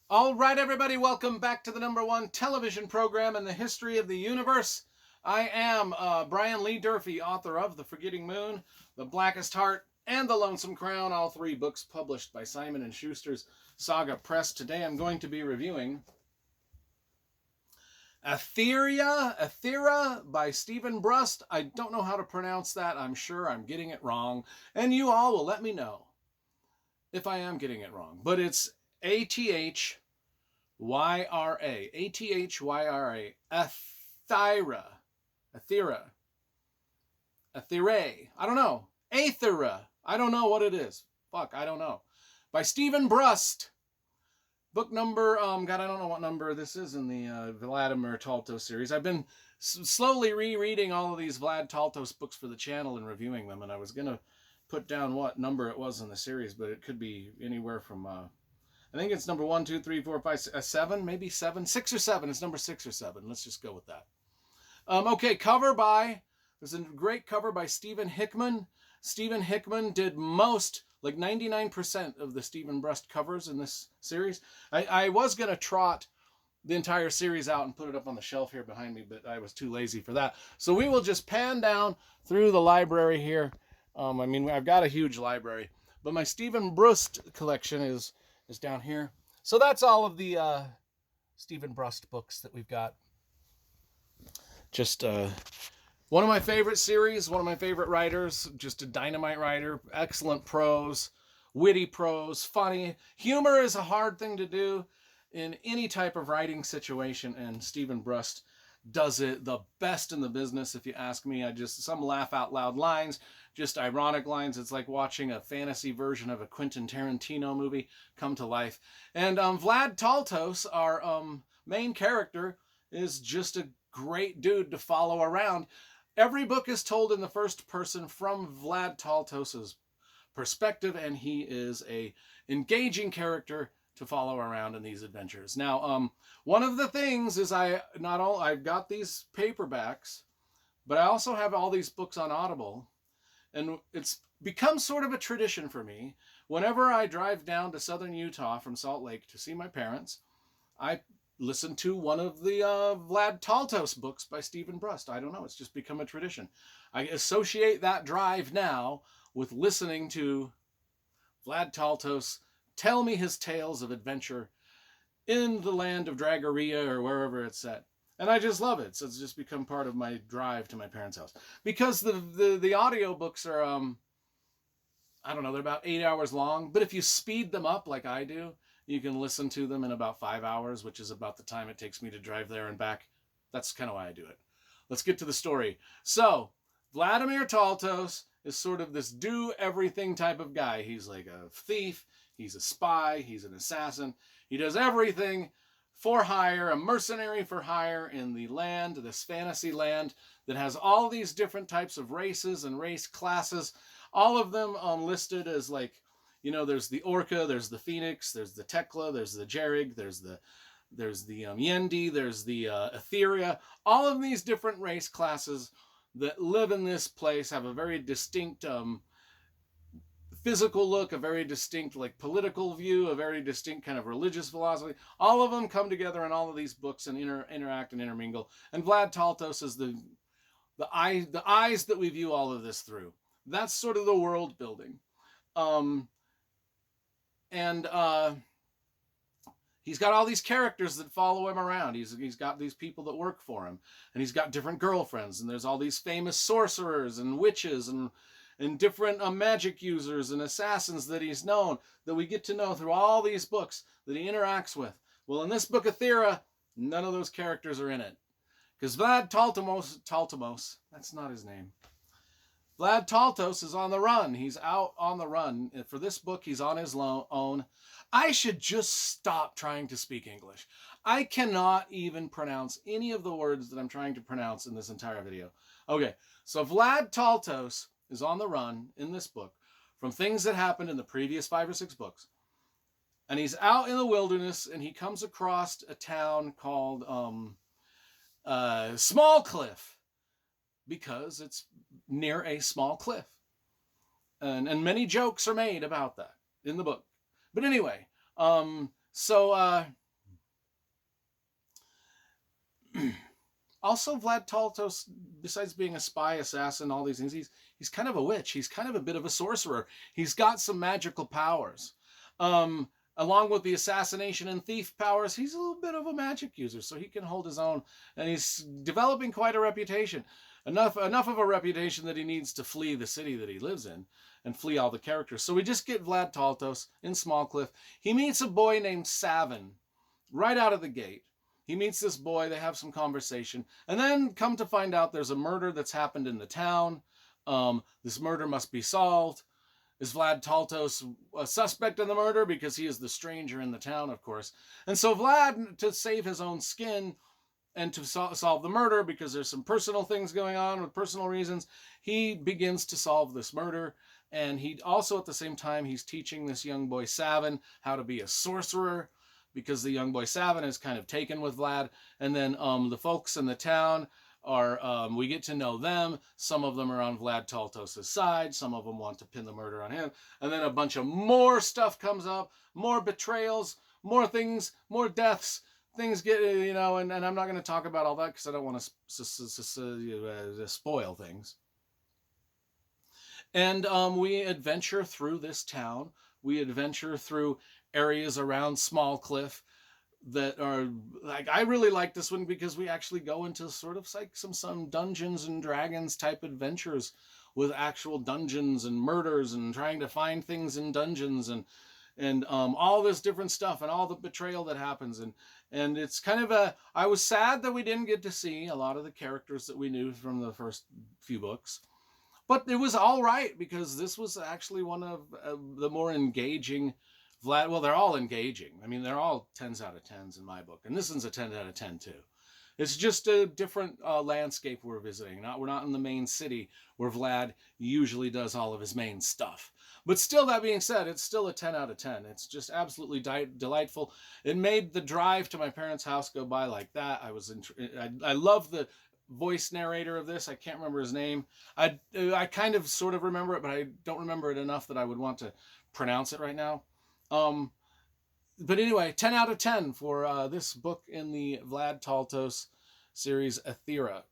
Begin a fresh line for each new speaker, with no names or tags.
All right, everybody, welcome back to the #1 television program in the history of the universe. I am Brian Lee Durfee, author of The Forgetting Moon, The Blackest Heart, and The Lonesome Crown, all three books published by Simon & Schuster's Saga Press. Today I'm going to be reviewing Athyra by Steven Brust. I don't know how to pronounce that. I'm sure I'm getting it wrong, and you all will let me know if I am getting it wrong. But it's Athyra. Athyra. Athyra. Athyra. Athyra. I don't know. Athyra. I don't know what it is. Fuck, I don't know. By Steven Brust. Book number, God, I don't know what number this is in the Vladimir Taltos series. I've been slowly rereading all of these Vlad Taltos books for the channel and reviewing them, and I was going to put down what number it was in the series, but it could be anywhere from I think it's number 1, 2, 3, 4, 5, 7, maybe 7, 6 or 7. It's number 6 or 7. Let's just go with that. Okay, there's a great cover by Stephen Hickman. Stephen Hickman did most, like 99% of the Steven Brust covers in this series. I was going to trot the entire series out and put it up on the shelf here behind me, but I was too lazy for that. So we will just pan down through the library here. I've got a huge library, but my Steven Brust collection is down here. So that's all of the Steven Brust books that we've got. Just one of my favorite series, one of my favorite writers, just a dynamite writer, excellent prose, witty prose, funny. Humor is a hard thing to do in any type of writing situation, and Steven Brust does it the best in the business, if you ask me. Some laugh out loud lines, just ironic lines. It's like watching a fantasy version of a Quentin Tarantino movie come to life. And Vlad Taltos, our main character, is just a great dude to follow around. Every book is told in the first person from Vlad Taltos's perspective, and he is a engaging character to follow around in these adventures. Now, one of the things is I've got these paperbacks, but I also have all these books on Audible, and it's become sort of a tradition for me. Whenever I drive down to southern Utah from Salt Lake to see my parents, I listen to one of the Vlad Taltos books by Steven Brust. I don't know, it's just become a tradition. I associate that drive now with listening to Vlad Taltos tell me his tales of adventure in the land of Dragoria or wherever it's set. And I just love it. So it's just become part of my drive to my parents' house. Because the audio books are, I don't know, they're about 8 hours long. But if you speed them up like I do, you can listen to them in about 5 hours, which is about the time it takes me to drive there and back. That's kind of why I do it. Let's get to the story. So, Vladimir Taltos is sort of this do-everything type of guy. He's like a thief, he's a spy, he's an assassin. He does everything for hire, a mercenary for hire in the land, this fantasy land that has all these different types of races and race classes, all of them listed as like, there's the Orca, there's the Phoenix, there's the Tekla, there's the Jerrig, there's the Yendi, there's the Athyra. All of these different race classes that live in this place have a very distinct physical look, a very distinct like political view, a very distinct kind of religious philosophy. All of them come together in all of these books and interact and intermingle. And Vlad Taltos is the eyes that we view all of this through. That's sort of the world building. He's got all these characters that follow him around. He's got these people that work for him, and he's got different girlfriends, and there's all these famous sorcerers and witches and different magic users and assassins that he's known, that we get to know through all these books that he interacts with. Well, in this book, Athyra, none of those characters are in it. Because Vlad Taltomos, that's not his name. Vlad Taltos is on the run. He's out on the run. And for this book, he's on his own. I should just stop trying to speak English. I cannot even pronounce any of the words that I'm trying to pronounce in this entire video. Okay, so Vlad Taltos is on the run in this book from things that happened in the previous 5 or 6 books. And he's out in the wilderness, and he comes across a town called Small Cliff, because it's near a small cliff. And many jokes are made about that in the book. But anyway, So, also Vlad Taltos, besides being a spy, assassin, all these things, he's kind of a witch. He's kind of a bit of a sorcerer. He's got some magical powers. Along with the assassination and thief powers, he's a little bit of a magic user, so he can hold his own, and he's developing quite a reputation. Enough of a reputation that he needs to flee the city that he lives in and flee all the characters. So we just get Vlad Taltos in Smallcliff. He meets a boy named Savin right out of the gate. He meets this boy, they have some conversation, and then come to find out there's a murder that's happened in the town. This murder must be solved. Is Vlad Taltos a suspect in the murder? Because he is the stranger in the town, of course. And so Vlad, to save his own skin and to solve the murder, because there's some personal things going on with personal reasons, he begins to solve this murder. And he also, at the same time, he's teaching this young boy Savin how to be a sorcerer, because the young boy Savin is kind of taken with Vlad. And then the folks in the town are, we get to know them. Some of them are on Vlad Taltos' side. Some of them want to pin the murder on him. And then a bunch of more stuff comes up, more betrayals, more things, more deaths. Things get, and I'm not going to talk about all that because I don't want to spoil things. And we adventure through this town. We adventure through areas around Smallcliff that are like, I really like this one because we actually go into sort of like some Dungeons and Dragons type adventures with actual dungeons and murders and trying to find things in dungeons and all this different stuff and all the betrayal that happens. And it's kind of I was sad that we didn't get to see a lot of the characters that we knew from the first few books. But it was all right because this was actually one of the more engaging Vlad. Well, they're all engaging. I mean, they're all 10s out of 10s in my book. And this one's a 10 out of 10 too. It's just a different landscape we're visiting. We're not in the main city where Vlad usually does all of his main stuff. But still, that being said, it's still a 10 out of 10. It's just absolutely delightful. It made the drive to my parents' house go by like that. I love the voice narrator of this. I can't remember his name. I kind of sort of remember it, but I don't remember it enough that I would want to pronounce it right now. But anyway, 10 out of 10 for this book in the Vlad Taltos series, Athyra.